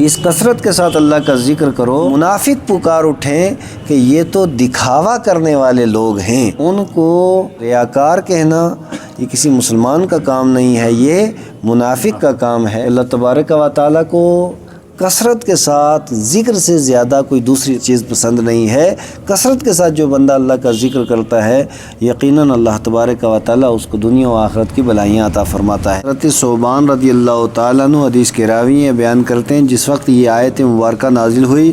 اس کثرت کے ساتھ اللہ کا ذکر کرو۔ منافق پکار اٹھیں کہ یہ تو دکھاوا کرنے والے لوگ ہیں، ان کو ریاکار کہنا یہ کسی مسلمان کا کام نہیں ہے، یہ منافق کا کام ہے۔ اللہ تبارک و تعالیٰ کو کثرت کے ساتھ ذکر سے زیادہ کوئی دوسری چیز پسند نہیں ہے۔ کثرت کے ساتھ جو بندہ اللہ کا ذکر کرتا ہے یقیناً اللہ تبارک و تعالیٰ اس کو دنیا و آخرت کی بلائیاں عطا فرماتا ہے۔ حضرت ثوبان رضی اللہ تعالیٰ عنہ حدیث کے راوی ہیں، بیان کرتے ہیں جس وقت یہ آیت مبارکہ نازل ہوئی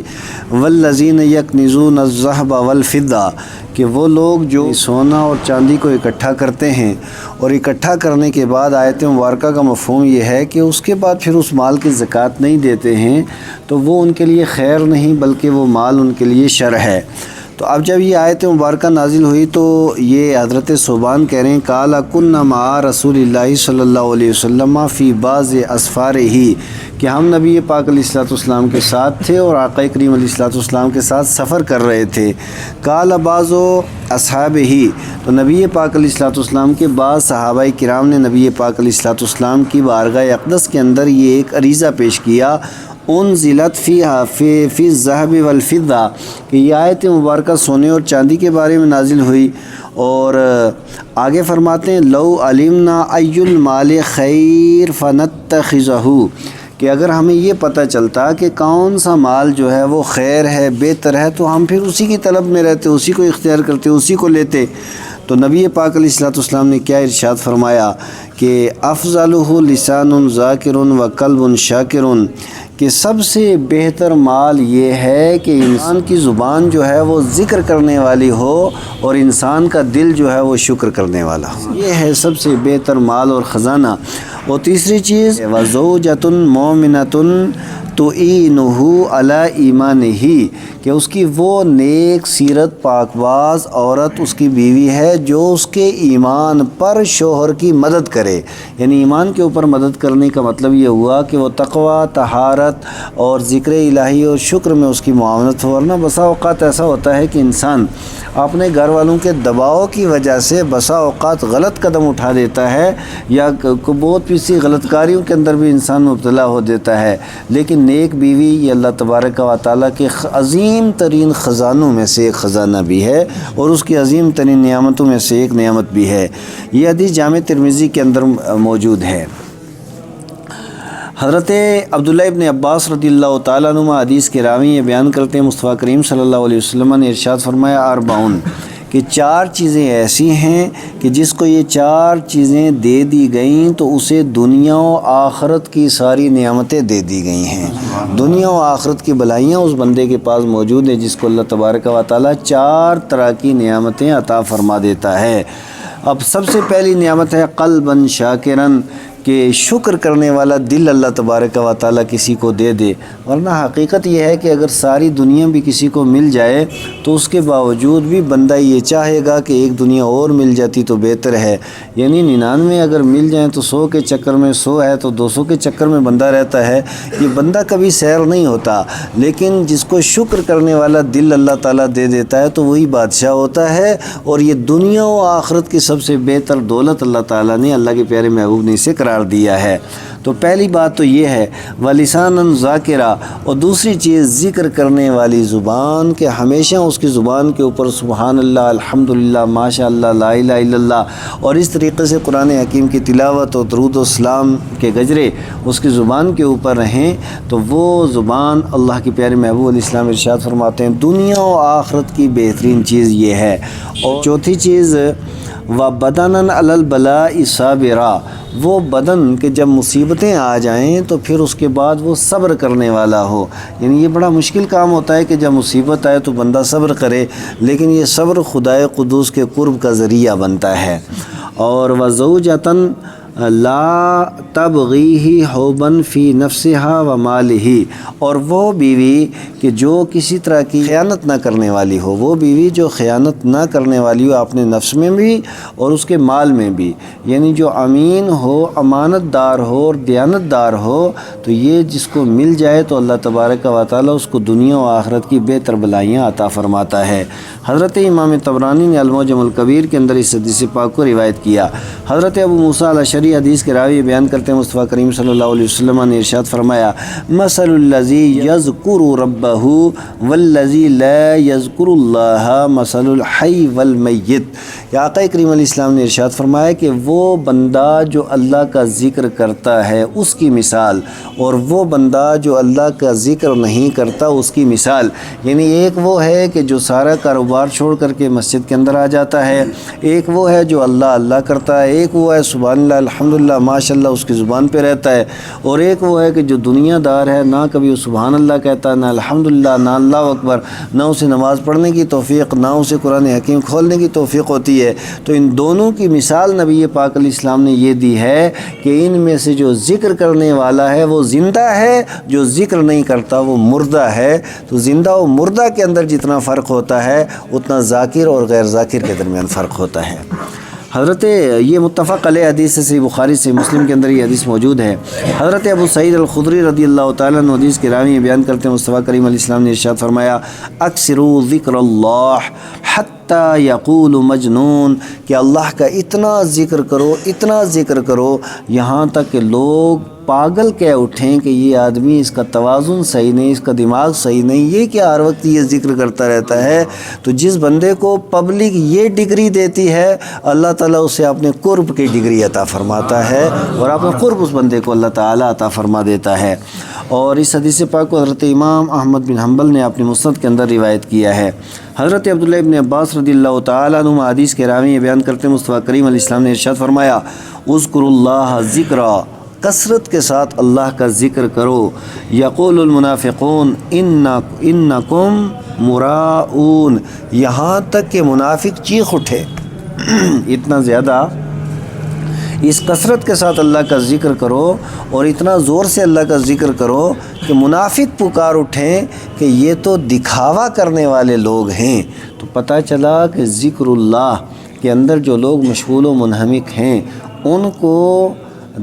والذین یکنزون الذھب والفضہ، کہ وہ لوگ جو سونا اور چاندی کو اکٹھا کرتے ہیں اور اکٹھا کرنے کے بعد آیت مبارکہ کا مفہوم یہ ہے کہ اس کے بعد پھر اس مال کی زکوٰۃ نہیں دیتے ہیں تو وہ ان کے لیے خیر نہیں بلکہ وہ مال ان کے لیے شر ہے۔ تو اب جب یہ آیت مبارکہ نازل ہوئی تو یہ حضرت ثوبان کہہ رہے ہیں قال کنا مع رسول اللہ صلی اللہ علیہ وسلم فی بعض اسفارہ، کہ ہم نبی پاک علیہ الصلوۃ والسلام کے ساتھ تھے اور آقا کریم علیہ الصلوۃ والسلام کے ساتھ سفر کر رہے تھے۔ قال بعض اصحابہ، تو نبی پاک علیہ الصلوۃ والسلام کے بعض صحابہ کرام نے نبی پاک علیہ الصلوۃ والسلام کی بارگاہ اقدس کے اندر یہ ایک عریضہ پیش کیا انزلت فی الذھب والفضہ، کہ یہ آیت مبارکہ سونے اور چاندی کے بارے میں نازل ہوئی، اور آگے فرماتے ہیں لو علمنا ای المال خیر فنتخذہ، کہ اگر ہمیں یہ پتہ چلتا کہ کون سا مال جو ہے وہ خیر ہے بہتر ہے تو ہم پھر اسی کی طلب میں رہتے، اسی کو اختیار کرتے، اسی کو لیتے۔ تو نبی پاک علیہ الصلوۃ والسلام نے کیا ارشاد فرمایا کہ افضلہ لسان ذاکر و قلب شاکر، کہ سب سے بہتر مال یہ ہے کہ انسان کی زبان جو ہے وہ ذکر کرنے والی ہو اور انسان کا دل جو ہے وہ شکر کرنے والا ہو، یہ ہے سب سے بہتر مال اور خزانہ۔ اور تیسری چیز وزوجۃ مومنۃ تعینہ علی ایمانہ، کہ اس کی وہ نیک سیرت پاک باز عورت اس کی بیوی ہے جو اس کے ایمان پر شوہر کی مدد کرے، یعنی ایمان کے اوپر مدد کرنے کا مطلب یہ ہوا کہ وہ تقوی، طہارت اور ذکر الہی اور شکر میں اس کی معاونت ہو۔ ورنہ بسا اوقات ایسا ہوتا ہے کہ انسان اپنے گھر والوں کے دباؤ کی وجہ سے بسا اوقات غلط قدم اٹھا دیتا ہے یا بہت سی غلط کاریوں کے اندر بھی انسان مبتلا ہو دیتا ہے، لیکن نیک بیوی یہ اللہ تبارک و تعالیٰ کے عظیم ترین خزانوں میں سے ایک خزانہ بھی ہے اور اس کی عظیم ترین نعمتوں میں سے ایک نعمت بھی ہے۔ یہ حدیث جامع ترمذی کے اندر موجود ہے۔ حضرت عبداللہ ابن عباس رضی اللہ تعالیٰ عنہ حدیث کے راوی یہ بیان کرتے ہیں مصطفیٰ کریم صلی اللہ علیہ وسلم نے ارشاد فرمایا اربعون، کہ 4 چیزیں ایسی ہیں کہ جس کو یہ 4 چیزیں دے دی گئیں تو اسے دنیا و آخرت کی ساری نعمتیں دے دی گئی ہیں۔ دنیا و آخرت کی بلائیاں اس بندے کے پاس موجود ہیں جس کو اللہ تبارک و تعالیٰ 4 طرح کی نعمتیں عطا فرما دیتا ہے۔ اب سب سے پہلی نعمت ہے قلباً شاکراً، کہ شکر کرنے والا دل اللہ تبارک و تعالیٰ کسی کو دے دے۔ ورنہ حقیقت یہ ہے کہ اگر ساری دنیا بھی کسی کو مل جائے تو اس کے باوجود بھی بندہ یہ چاہے گا کہ ایک دنیا اور مل جاتی تو بہتر ہے، یعنی 99 اگر مل جائیں تو 100 کے چکر میں 100 ہے تو 200 کے چکر میں بندہ رہتا ہے، یہ بندہ کبھی سیر نہیں ہوتا۔ لیکن جس کو شکر کرنے والا دل اللہ تعالیٰ دے دیتا ہے تو وہی بادشاہ ہوتا ہے، اور یہ دنیا و آخرت کی سب سے بہتر دولت اللہ تعالیٰ نے اللہ کے پیارے محبوب نے اسے قرار دیا ہے۔ تو پہلی بات تو یہ ہے وَلِسَانًا ذَاكِرًا، اور دوسری چیز ذکر کرنے والی زبان، کہ ہمیشہ اس کی زبان کے اوپر سبحان اللہ، الحمدللہ، ماشاء اللہ، لا الہ الا اللہ، اور اس طریقے سے قرآن حکیم کی تلاوت اور درود و سلام کے گجرے اس کی زبان کے اوپر رہیں، تو وہ زبان اللہ کے پیارے محبوب علیہ السلام ارشاد فرماتے ہیں دنیا و آخرت کی بہترین چیز یہ ہے۔ اور چوتھی چیز وَبَدَنًا عَلَى الْبَلَاءِ صَابِرًا، وہ بدن کہ جب مصیبتیں آ جائیں تو پھر اس کے بعد وہ صبر کرنے والا ہو، یعنی یہ بڑا مشکل کام ہوتا ہے کہ جب مصیبت آئے تو بندہ صبر کرے، لیکن یہ صبر خدائے قدوس کے قرب کا ذریعہ بنتا ہے۔ اور وَزَوْجَةً لا تبغیہ حوباً فی نفسہا و مالہ، اور وہ بیوی کہ جو کسی طرح کی خیانت نہ کرنے والی ہو، وہ بیوی جو خیانت نہ کرنے والی ہو اپنے نفس میں بھی اور اس کے مال میں بھی، یعنی جو امین ہو، امانت دار ہو اور دیانت دار ہو، تو یہ جس کو مل جائے تو اللہ تبارک و تعالیٰ اس کو دنیا و آخرت کی بہتر بلائیاں عطا فرماتا ہے۔ حضرت امام طبرانی نے المعجم الکبیر کے اندر اس حدیث پاک کو روایت کیا۔ حضرت ابو موسیٰ الاشعری خدری حدیث کے راوی بیان کرتے ہیں مصطفیٰ کریم صلی اللہ علیہ وسلم نے ارشاد فرمایا مثل الذی یذکر ربہ والذی لا یذکر اللہ مثل الحی والمیت۔ یا آقا کریم علیہ السلام نے ارشاد فرمایا کہ وہ بندہ جو اللہ کا ذکر کرتا ہے اس کی مثال اور وہ بندہ جو اللہ کا ذکر نہیں کرتا اس کی مثال، یعنی ایک وہ ہے کہ جو سارا کاروبار چھوڑ کر کے مسجد کے اندر آ جاتا ہے، ایک وہ ہے جو اللہ اللہ کرتا ہے، ایک وہ ہے سبحان اللہ الحمدللہ ماشاءاللہ اس کی زبان پہ رہتا ہے، اور ایک وہ ہے کہ جو دنیا دار ہے، نہ کبھی وہ سبحان اللہ کہتا، نہ الحمدللہ، نہ اللہ اکبر، نہ اسے نماز پڑھنے کی توفیق، نہ اسے قرآن حکیم کھولنے کی توفیق ہوتی ہے۔ تو ان دونوں کی مثال نبی پاک علیہ السلام نے یہ دی ہے کہ ان میں سے جو ذکر کرنے والا ہے وہ زندہ ہے، جو ذکر نہیں کرتا وہ مردہ ہے۔ تو زندہ و مردہ کے اندر جتنا فرق ہوتا ہے اتنا ذاکر اور غیر ذاکر کے درمیان فرق ہوتا ہے۔ حضرت یہ متفق علیہ حدیث سے صحیح بخاری سے مسلم کے اندر یہ حدیث موجود ہے۔ حضرت ابو سعید الخدری رضی اللہ تعالیٰ عنہ حدیث کے راوی بیان کرتے ہیں مصطفیٰ کریم علیہ السلام نے ارشاد فرمایا اکثروا ذکر اللہ حتی یقول مجنون، کہ اللہ کا اتنا ذکر کرو یہاں تک کہ لوگ پاگل کہہ اٹھیں کہ یہ آدمی اس کا توازن صحیح نہیں، اس کا دماغ صحیح نہیں، یہ کیا ہر وقت یہ ذکر کرتا رہتا ہے۔ تو جس بندے کو پبلک یہ ڈگری دیتی ہے اللہ تعالیٰ اسے اپنے قرب کی ڈگری عطا فرماتا ہے اور اپنے قرب اس بندے کو اللہ تعالیٰ عطا فرما دیتا ہے۔ اور اس حدیث پاک کو حضرت امام احمد بن حنبل نے اپنی مسند کے اندر روایت کیا ہے۔ حضرت عبداللہ ابن عباس رضی اللہ تعالیٰ عنہ حدیث کے راوی بیان کرتے ہیں مصطفیٰ کریم علیہ السلام نے ارشاد فرمایا اذکروا اللہ ذکرا، کثرت کے ساتھ اللہ کا ذکر کرو، یقول المنافقون انکم مراؤون، یہاں تک کہ منافق چیخ اٹھے اتنا زیادہ اس کثرت کے ساتھ اللہ کا ذکر کرو اور اتنا زور سے اللہ کا ذکر کرو کہ منافق پکار اٹھیں کہ یہ تو دکھاوا کرنے والے لوگ ہیں۔ تو پتہ چلا کہ ذکر اللہ کے اندر جو لوگ مشغول و منہمک ہیں ان کو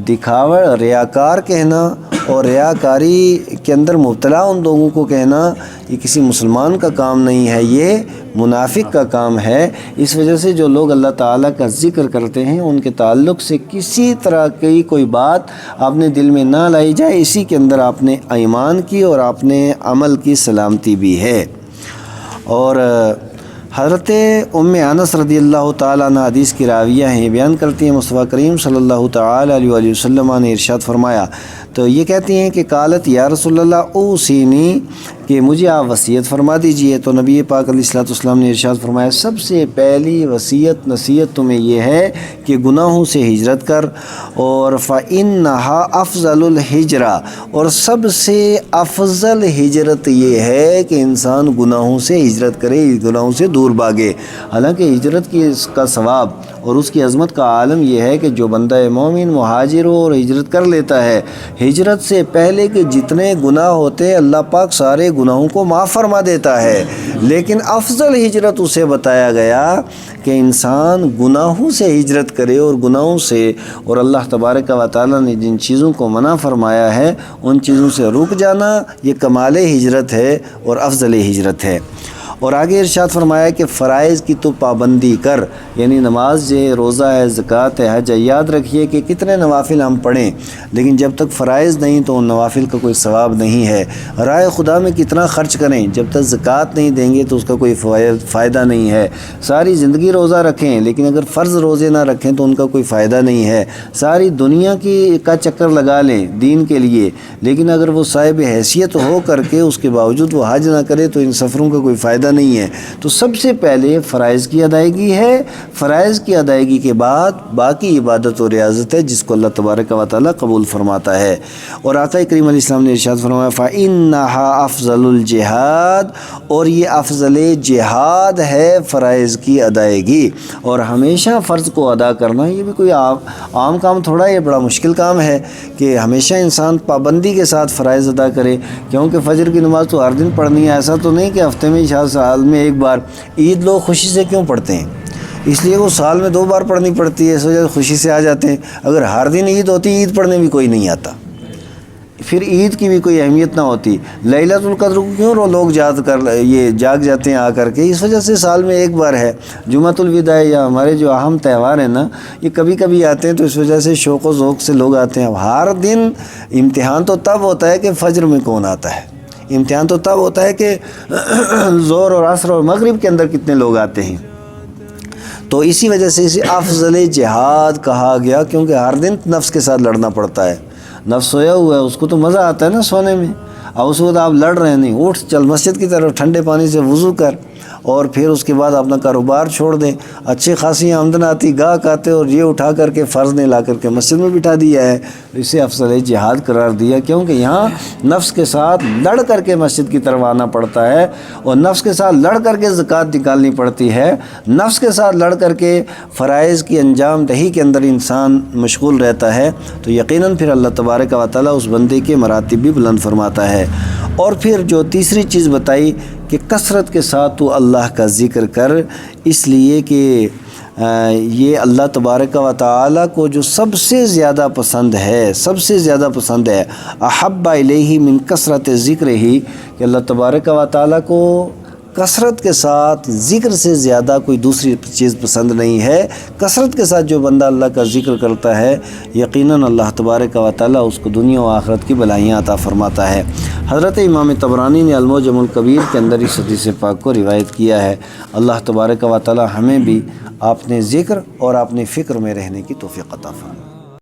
دکھاوا ریاکار کہنا اور ریاکاری کے اندر مبتلا ان لوگوں کو کہنا یہ کسی مسلمان کا کام نہیں ہے، یہ منافق کا کام ہے۔ اس وجہ سے جو لوگ اللہ تعالیٰ کا ذکر کرتے ہیں ان کے تعلق سے کسی طرح کی کوئی بات اپنے دل میں نہ لائی جائے، اسی کے اندر آپ نے ایمان کی اور آپ نے عمل کی سلامتی بھی ہے۔ اور حضرت ام انس رضی اللہ تعالیٰ عنہ حدیث کی راویہ ہیں، بیان کرتی ہیں مصطفیٰ کریم صلی اللہ تعالیٰ علیہ وآلہ وسلم نے ارشاد فرمایا، تو یہ کہتی ہیں کہ قالت یا رسول اللہ اوصینی، کہ مجھے آپ وصیت فرما دیجئے۔ تو نبی پاک علیہ الصلوۃ والسلام نے ارشاد فرمایا سب سے پہلی وصیت نصیحت تمہیں یہ ہے کہ گناہوں سے ہجرت کر، اور فَإِنَّهَا أَفْضَلُ الْحِجْرَةِ، اور سب سے افضل ہجرت یہ ہے کہ انسان گناہوں سے ہجرت کرے، گناہوں سے دور بھاگے۔ حالانکہ ہجرت کی اس کا ثواب اور اس کی عظمت کا عالم یہ ہے کہ جو بندہ مومن مہاجر ہو اور ہجرت کر لیتا ہے، ہجرت سے پہلے کے جتنے گناہ ہوتے اللہ پاک سارے گناہوں کو معاف فرما دیتا ہے، لیکن افضل ہجرت اسے بتایا گیا کہ انسان گناہوں سے ہجرت کرے، اور گناہوں سے اور اللہ تبارک و تعالیٰ نے جن چیزوں کو منع فرمایا ہے ان چیزوں سے رک جانا، یہ کمال ہجرت ہے اور افضل ہجرت ہے۔ اور آگے ارشاد فرمایا کہ فرائض کی تو پابندی کر، یعنی نماز ہے، روزہ ہے، زکوٰۃ ہے، حج ہے۔ یاد رکھیے کہ کتنے نوافل ہم پڑھیں لیکن جب تک فرائض نہیں تو ان نوافل کا کوئی ثواب نہیں ہے۔ رائے خدا میں کتنا خرچ کریں، جب تک زکوٰۃ نہیں دیں گے تو اس کا کوئی فائدہ نہیں ہے۔ ساری زندگی روزہ رکھیں لیکن اگر فرض روزے نہ رکھیں تو ان کا کوئی فائدہ نہیں ہے۔ ساری دنیا کا چکر لگا لیں دین کے لیے لیکن اگر وہ صاحب حیثیت ہو کر کے اس کے باوجود وہ حج نہ کرے تو ان سفروں کا کوئی فائدہ نہیں ہے۔ تو سب سے پہلے فرائض کی ادائیگی ہے، فرائض کی ادائیگی کے بعد باقی عبادت و ریاضت ہے جس کو اللہ تبارک و تعالیٰ قبول فرماتا ہے۔ اور آقا کریم علیہ السلام نے ارشاد فرمایا فَإِنَّهَا أَفْضَلُ الْجِهَادِ، اور یہ افضل جہاد ہے فرائض کی ادائیگی۔ اور ہمیشہ فرض کو ادا کرنا یہ بھی کوئی عام کام تھوڑا، یہ بڑا مشکل کام ہے کہ ہمیشہ انسان پابندی کے ساتھ فرائض ادا کرے، کیونکہ فجر کی نماز تو ہر دن پڑھنی ہے، ایسا تو نہیں کہ ہفتے میں سال میں ایک بار۔ عید لوگ خوشی سے کیوں پڑھتے ہیں؟ اس لیے وہ سال میں 2 بار پڑھنی پڑتی ہے، اس وجہ سے خوشی سے آ جاتے ہیں۔ اگر ہر دن عید ہوتی عید پڑھنے بھی کوئی نہیں آتا، پھر عید کی بھی کوئی اہمیت نہ ہوتی، لیلۃ القدر کو کیوں لوگ جاگ جاتے ہیں آ کر کے؟ اس وجہ سے سال میں ایک بار ہے۔ جمعۃ الوداع یا ہمارے جو اہم تہوار ہیں نا، یہ کبھی کبھی آتے ہیں، تو اس وجہ سے شوق و ذوق سے لوگ آتے ہیں۔ اب ہر دن امتحان تو تب ہوتا ہے کہ فجر میں کون آتا ہے، امتحان تو تب ہوتا ہے کہ ظہر اور عصر اور مغرب کے اندر کتنے لوگ آتے ہیں۔ تو اسی وجہ سے اسے افضل جہاد کہا گیا، کیونکہ ہر دن نفس کے ساتھ لڑنا پڑتا ہے۔ نفس سویا ہوا ہے، اس کو تو مزہ آتا ہے نا سونے میں، اور اس وقت آپ لڑ رہے ہیں، نہیں، اٹھ چل مسجد کی طرف، ٹھنڈے پانی سے وضو کر، اور پھر اس کے بعد اپنا کاروبار چھوڑ دیں۔ اچھی خاصی آمدن آتی، گاہک آتے، اور یہ اٹھا کر کے فرض نے لا کر کے مسجد میں بٹھا دیا ہے، اسے افضل جہاد قرار دیا، کیونکہ یہاں نفس کے ساتھ لڑ کر کے مسجد کی طرف آنا پڑتا ہے، اور نفس کے ساتھ لڑ کر کے زکوٰۃ نکالنی پڑتی ہے، نفس کے ساتھ لڑ کر کے فرائض کی انجام دہی کے اندر انسان مشغول رہتا ہے، تو یقیناً پھر اللہ تبارک و تعالیٰ اس بندے کے مراتب بھی بلند فرماتا ہے۔ اور پھر جو تیسری چیز بتائی کہ کثرت کے ساتھ تو اللہ کا ذکر کر، اس لیے کہ یہ اللہ تبارک و تعالیٰ کو جو سب سے زیادہ پسند ہے، سب سے زیادہ پسند ہے، احب الیہ من کثرت ذکر ہی، کہ اللہ تبارک و تعالیٰ کو کثرت کے ساتھ ذکر سے زیادہ کوئی دوسری چیز پسند نہیں ہے۔ کثرت کے ساتھ جو بندہ اللہ کا ذکر کرتا ہے، یقیناً اللہ تبارک و تعالیٰ اس کو دنیا و آخرت کی بلائیاں عطا فرماتا ہے۔ حضرت امام طبرانی نے المعجم الکبیر کے اندر اس حدیث پاک کو روایت کیا ہے۔ اللہ تبارک و تعالیٰ ہمیں بھی اپنے ذکر اور اپنی فکر میں رہنے کی توفیق عطا فرمائے۔